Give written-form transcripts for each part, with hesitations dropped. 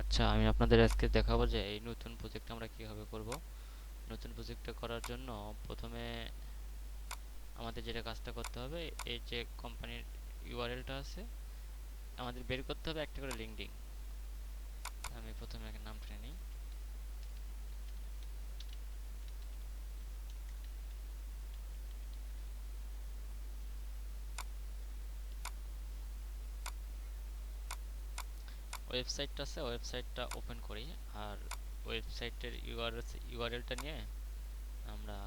আচ্ছা, আমি আপনাদের আজকে দেখাবো যে এই নতুন প্রজেক্ট আমরা কিভাবে করব। নতুন প্রজেক্টটা করার জন্য প্রথমে আমাদের যেটা কাজটা করতে হবে, এই যে কোম্পানির ইউআরএলটা আছে, আমাদের বের করতে হবে একটা করে লিঙ্কডিন। আমি প্রথমে একটা নাম টেনে নিই। ওয়েবসাইটটা আছে, ওয়েবসাইটটা ওপেন করি। আর ওয়েবসাইটের ইউআরএলটা নিয়ে আমরা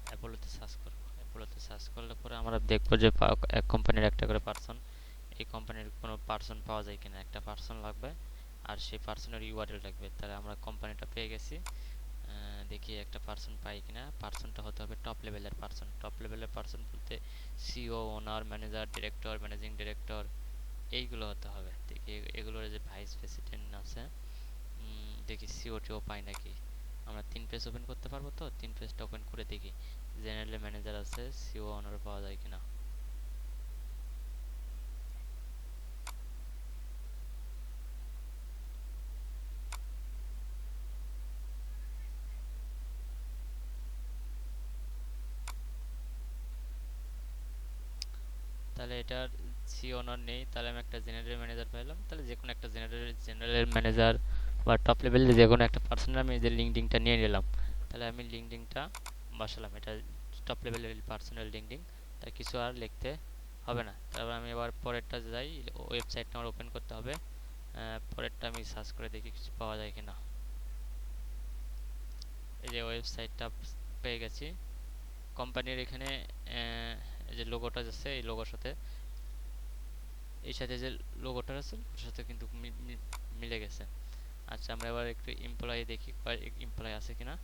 অ্যাপোলোতে সার্চ করব। অ্যাপোলোতে সার্চ করলে পরে আমরা দেখবো যে এক কোম্পানির একটা করে পার্সন, এই কোম্পানির কোনো পার্সন পাওয়া যায় কিনা। একটা পার্সন লাগবে আর সেই পার্সনের ইউআরএল লাগবে। তাহলে আমরা কোম্পানিটা পেয়ে গেছি। দেখি একটা পার্সন পাই কিনা। পার্সনটা হতে হবে টপ লেভেলের পার্সন। টপ লেভেলের পার্সন বলতে সিও, ওনার, ম্যানেজার, ডিরেক্টর, ম্যানেজিং ডিরেক্টর, এইগুলো হতে হবে। দেখি এগুলোর যে ভাইস প্রেসিডেন্ট আছে, দেখি সিওটিও পাই নাকি। আমরা 3 পেজ ওপেন করতে পারবো, তো 3 পেজটা ওপেন করে দেখি জেনারেল ম্যানেজার আছে, সিও, ওনার পাওয়া যায় কিনা। তাহলে এটার সি ওনার নেই, তাহলে আমি একটা জেনারেল ম্যানেজার পাইলাম। তাহলে যে কোনো একটা জেনারেল ম্যানেজার বা টপ লেভেলের যে কোনো একটা পার্সনের আমি যে লিঙ্কডিনটা নিয়ে নিলাম। তাহলে আমি লিঙ্কডিনটা বসালাম, এটা টপ লেভেলের পার্সোনাল লিঙ্কডিন। তাই কিছু আর লিখতে হবে না। তারপর আমি এবার পরেরটা যাই, ওয়েবসাইটটা আমার ওপেন করতে হবে। পরেরটা আমি সার্চ করে দেখি কিছু পাওয়া যায় কিনা। এই যে ওয়েবসাইটটা পেয়ে গেছি। কোম্পানির এখানে এই যে লোগোটা যাচ্ছে, এই লোগোর সাথে এই সাথে যে লোগোটা আছে ওর সাথে কিন্তু মিলে গেছে। আচ্ছা, আমরা এবার একটু এমপ্লয়ি দেখি, কয় এমপ্লয়ি আছে কিনা।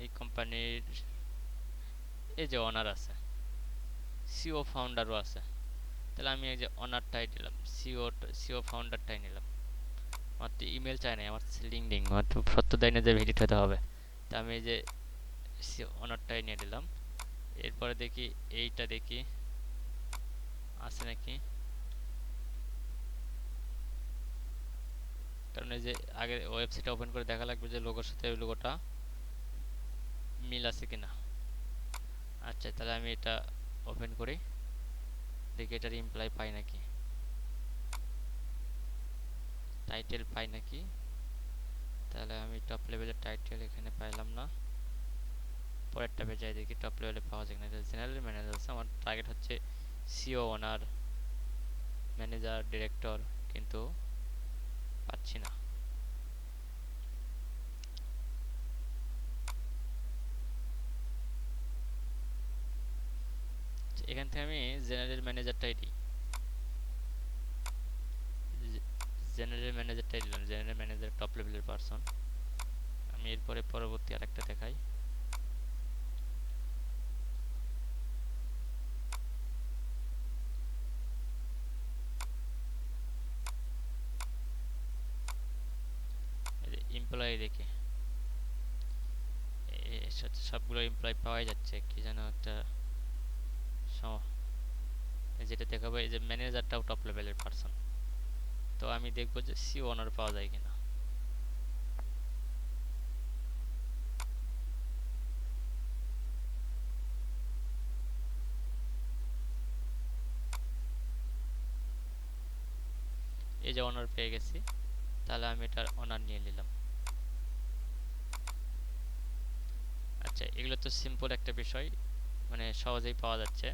এই কোম্পানির এই যে অনার আছে, সিও ফাউন্ডারও আছে। তাহলে আমি এই যে অনারটাই দিলাম, সিও ফাউন্ডারটাই নিলাম। আমার তো ইমেল চাই না, আমার লিঙ্কডিন মাত্র সত্য দেয় না যে ভেরিট হতে হবে। তা আমি এই যে অনারটাই নিয়ে নিলাম। এরপরে দেখি এইটা দেখি আছে নাকি। কারণ এই যে আগে ওয়েবসাইটটা ওপেন করে দেখা লাগবে যে লোগোর সাথে ওই লোগোটা মিল আছে কিনা। আচ্ছা, তাহলে আমি এটা ওপেন করি, দেখি এটার ইমপ্লাই পাই নাকি, টাইটেল পাই নাকি। তাহলে আমি টপ লেভেলের টাইটেল এখানে পাইলাম না। পরেরটা পেয়ে যাই, দেখি টপ লেভেলে পাওয়া যায় কিনা। জেনারেল ম্যানেজার আছে, আমার টার্গেট হচ্ছে সিও, ওনার, ম্যানেজার, ডিরেক্টর, কিন্তু পাচ্ছি না। এখান থেকে আমি জেনারেল ম্যানেজারটাই দিই। জেনারেল ম্যানেজারটাই দিলাম, জেনারেল ম্যানেজার টপ লেভেলের পারসন। আমি এরপরে পরবর্তী আরেকটা দেখাই। এমপ্লয়ি দেখি, এর সাথে সবগুলো এমপ্লয় পাওয়াই যাচ্ছে, কি যেন একটা যেটা দেখাবো এই যে ম্যানেজারটাও টপ লেভেলের পারসন। তো আমি দেখবো যে সি ওনার পাওয়া যায় কিনা। এই যে অনার পেয়ে গেছি, তাহলে আমি এটার অনার নিয়ে নিলাম। আচ্ছা, এগুলো তো সিম্পল একটা বিষয়, মানে সহজেই পাওয়া যাচ্ছে।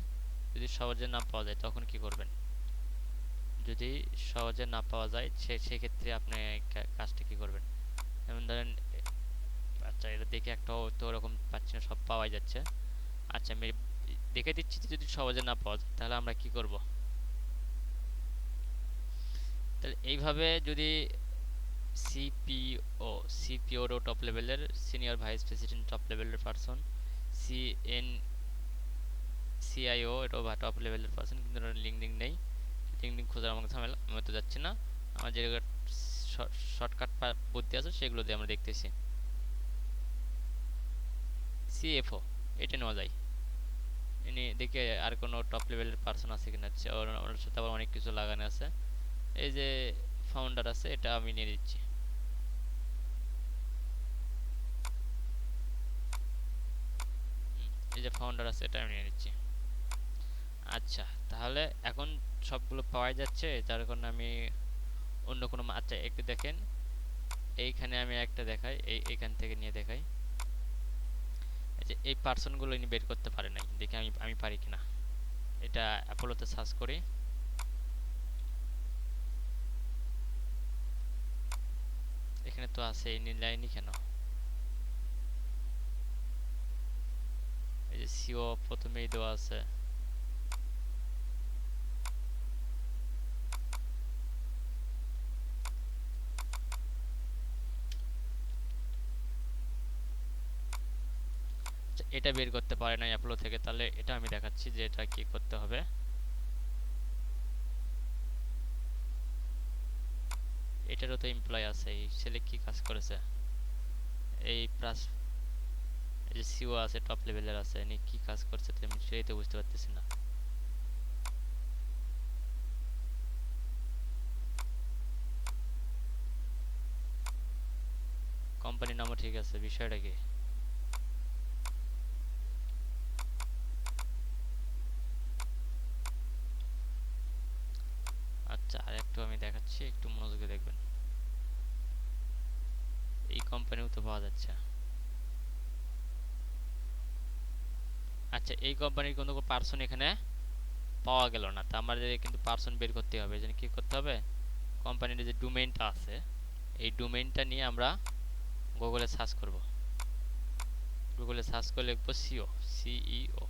যদি সহজে না পাওয়া যায় তখন কি করবেন? যদি সহজে না পাওয়া যায় সেক্ষেত্রে আপনি কাজটা কি করবেন? যেমন ধরেন, আচ্ছা এটা দেখে একটাও তো ওরকম পাচ্ছি না, সব পাওয়াই যাচ্ছে। আচ্ছা, আমি দেখে দিচ্ছি যে যদি সহজে না পাওয়া যায় তাহলে আমরা কি করব। তাহলে এইভাবে যদি সিপিও, সিপিওরও টপ লেভেলের, সিনিয়র ভাইস প্রেসিডেন্ট টপ লেভেলের পারসন, সিএন সিআইও এটাও টপ লেভেলের পারসন, কিন্তু লিঙ্কডিন নেই। লিঙ্কডিন খোঁজার আমাকে ঝামেলা, আমি তো যাচ্ছি না। আমার যে শর্টকাট বুদ্ধি আছে সেগুলো দিয়ে আমরা দেখতেছি। সিএফও এটা নেওয়া যায়। ইনি দেখে আর কোনো টপ লেভেলের পারসন আছে কিনা, ওর সাথে আবার অনেক কিছু লাগানো আছে। এই যে ফাউন্ডার আছে এটা আমি নিয়ে দিচ্ছি। এই যে ফাউন্ডার আছে এটা আমি নিয়ে নিচ্ছি। আচ্ছা তাহলে এখন সবগুলো পাওয়া যাচ্ছে, যার কারণে আমি অন্য কোনো আচ্ছা একটু দেখেন, এইখানে আমি একটা দেখাই, এইখান থেকে নিয়ে দেখাই। এই যে এই পার্সনগুলো ইনি বের করতে পারে নাই, দেখি আমি পারি কিনা। এটা অ্যাপোলোতে সার্চ করি। এখানে তো আছে, এই নীল লাইনই কেন? এই যে সিও প্রথমেই দেওয়া আছে। এটা বের করতে পারে নাই অ্যাপোলো থেকে, তাহলে এটা আমি দেখাচ্ছি যে এটা কি করতে হবে। এটারও তো এমপ্লয় আছে, এই ছেলে কি কাজ করেছে? এই প্লাস এই যে সিও আছে, টপ লেভেলের আছে, ইনি কি কাজ করছে তো আমি সেটাই তো বুঝতে পারতেছি না। কোম্পানির নামও ঠিক আছে, বিষয়টা কি? আচ্ছা আর একটু আমি দেখাচ্ছি, একটু মনোযোগে দেখবেন। এই কোম্পানিও তো পাওয়া যাচ্ছে। আচ্ছা এই কোম্পানির কোনো পার্সন এখানে পাওয়া গেল না, তা আমাদের কিন্তু পার্সন বের করতে হবে। এই জন্য কি করতে হবে, কোম্পানির যে ডোমেইনটা আছে এই ডোমেইনটা নিয়ে আমরা গুগলে সার্চ করব। গুগলে সার্চ করে লিখবো সিও, সিইও।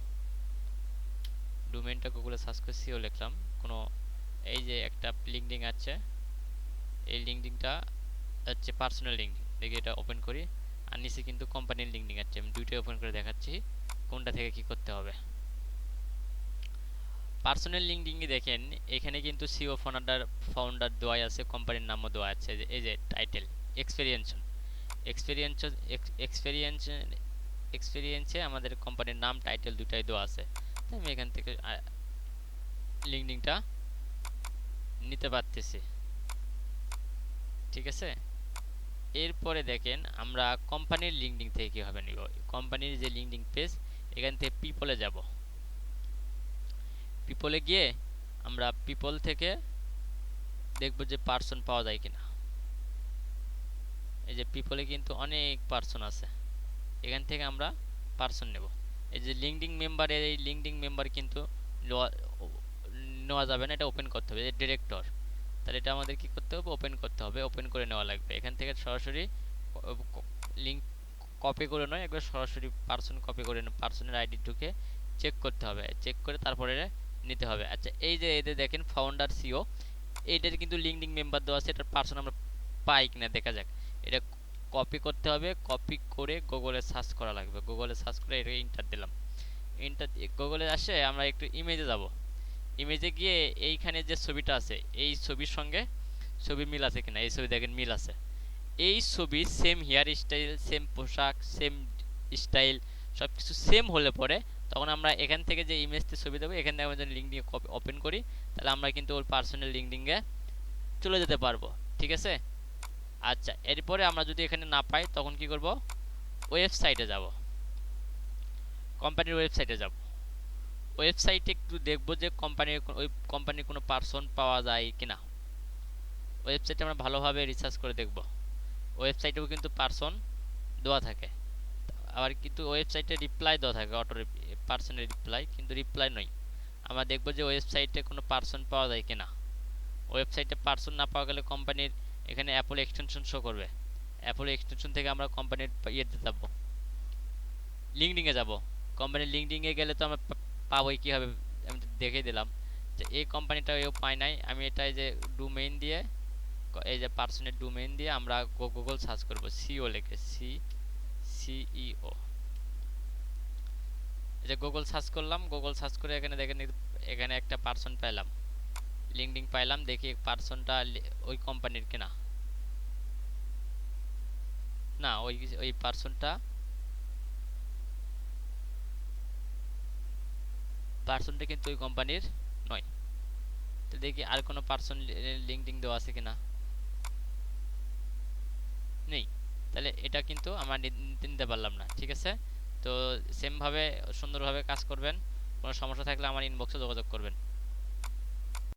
ডোমেইনটা গুগলে সার্চ করে সিও লিখলাম। কোনো এই যে একটা লিঙ্কডিন আছে, এই লিঙ্কডিনটা হচ্ছে পার্সোনাল লিঙ্কডিন, দেখি এটা ওপেন করি। আর নিচে কিন্তু কোম্পানির লিঙ্কডিন আছে, আমি দুইটাই ওপেন করে দেখাচ্ছি কোনটা থেকে কি করতে হবে। পার্সোনাল লিঙ্কডিনে দেখেন এখানে কিন্তু সিও ফাউন্ডার ফাউন্ডার দেওয়া আছে, কোম্পানির নামও দেওয়া আছে। এই যে টাইটেল এক্সপেরিয়েন্স, এক্সপেরিয়েন্স এক্সপেরিয়েন্স এক্সপেরিয়েন্সে আমাদের কোম্পানির নাম টাইটেল দুটাই দেওয়া আছে। তো আমি এখান থেকে লিঙ্কডিনটা নিতে পারতেছি, ঠিক আছে। এরপরে দেখেন আমরা কোম্পানির লিঙ্কডিন থেকে কীভাবে নিব। কোম্পানির যে লিঙ্কডিন পেজ, এখান থেকে পিপলে যাব। পিপলে গিয়ে আমরা পিপল থেকে দেখব যে পার্সন পাওয়া যায় কিনা। এই যে পিপলে কিন্তু অনেক পার্সন আছে, এখান থেকে আমরা পার্সন নেব। এই যে লিঙ্কডিন মেম্বারের, এই লিঙ্কডিন মেম্বার কিন্তু নেওয়া যাবে না, এটা ওপেন করতে হবে। এই ডিরেক্টর, তাহলে এটা আমাদের কি করতে হবে, ওপেন করতে হবে, ওপেন করে নেওয়া লাগবে। এখান থেকে সরাসরি লিঙ্ক কপি করে নয়, একবার সরাসরি পার্সন কপি করে পার্সনের আইডি ঢুকে চেক করতে হবে, চেক করে তারপরে নিতে হবে। আচ্ছা এই যে এদের দেখেন ফাউন্ডার সিও, এইটার কিন্তু লিঙ্কডিন মেম্বার দেওয়া আছে, এটার পার্সন আমরা পাই কিনা দেখা যাক। এটা কপি করতে হবে, কপি করে গুগলে সার্চ করা লাগবে। গুগলে সার্চ করে এটা ইন্টার দিলাম, ইন্টার গুগলে আসে আমরা একটু ইমেজে যাব। ইমেজে গিয়ে এইখানে যে ছবিটা আছে এই ছবির সঙ্গে ছবি মিল আছে কিনা, এই ছবি দেখেন মিল আছে। এই ছবি সেম হেয়ার স্টাইল, সেম পোশাক, সেম স্টাইল, সব কিছু সেম হলে পরে তখন আমরা এখান থেকে যে ইমেজতে ছবি দেবো, এখান থেকে আমরা যদি লিঙ্কডিন ওপেন করি, তাহলে আমরা কিন্তু ওর পার্সোনাল লিঙ্কডিনে চলে যেতে পারবো, ঠিক আছে। আচ্ছা এরপরে আমরা যদি এখানে না পাই তখন কি করব, ওয়েবসাইটে যাব, কোম্পানির ওয়েবসাইটে যাব। ওয়েবসাইটে একটু দেখবো যে ওই কোম্পানির কোনো পার্সন পাওয়া যায় কিনা। ওয়েবসাইটে আমরা ভালোভাবে রিসার্চ করে দেখব। ওয়েবসাইটেও কিন্তু পার্সন দেওয়া থাকে, আবার কিন্তু ওয়েবসাইটে রিপ্লাই দেওয়া থাকে, অটো পার্সনের রিপ্লাই, কিন্তু রিপ্লাই নয়। আমরা দেখব যে ওয়েবসাইটে কোনো পার্সন পাওয়া যায় কিনা। ওয়েবসাইটে পার্সন না পাওয়া গেলে কোম্পানির এখানে অ্যাপল এক্সটেনশন শো করবে। অ্যাপল এক্সটেনশন থেকে আমরা কোম্পানির ইয়েতে যাব, লিঙ্কডিনে যাব। কোম্পানির লিঙ্কডিনে গেলে তো আমরা পাবোই কীভাবে, আমি দেখে দিলাম যে এই কোম্পানিটা এও পায় নাই। আমি এটা এই যে ডোমেইন দিয়ে, এই যে পার্সনের ডোমেইন দিয়ে আমরা গুগল সার্চ করব, সিও লিখে, সিইও। এই যে গুগল সার্চ করলাম, গুগল সার্চ করে এখানে দেখেন এখানে একটা পার্সন পেলাম, লিঙ্কডিন পাইলাম। দেখি পার্সনটা ওই কোম্পানির কিনা। না ওই ওই পার্সনটা কিন্তু ওই কোম্পানির নয়। তো দেখি আর কোনো পার্সন লিঙ্কডিন দেওয়া আছে কিনা। তাহলে এটা কিন্তু আমরা নিতে পারলাম না, ঠিক আছে? তো সেম ভাবে সুন্দরভাবে কাজ করবেন। কোনো সমস্যা থাকলে আমার ইনবক্সে যোগাযোগ করবেন।